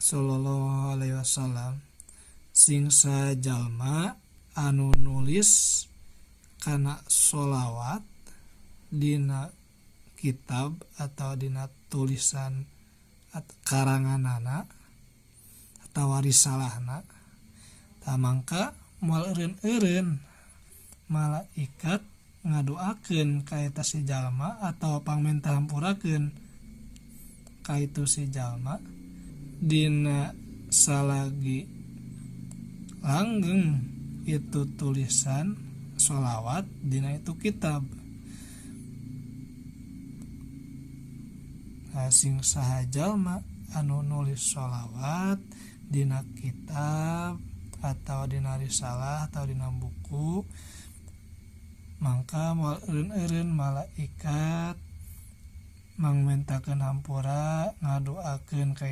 Sallallahu Alaihi Wasallam singsa jalma anu nulis kana sholawat dina kitab atau dina tulisan karanganana atau risalahna tamangka moal eureun-eureun malaikat ngadoakeun ka eta si jalma atau pangmenta hampurakeun ka itu si jalma dina salagi langgeng itu tulisan sholawat dina itu kitab. Sing saha jalma anu nulis sholawat dina kitab atau dina risalah atau dina buku mangka moal eureun-eureun malaikat mangmentakeun hampura ngadoakeun ka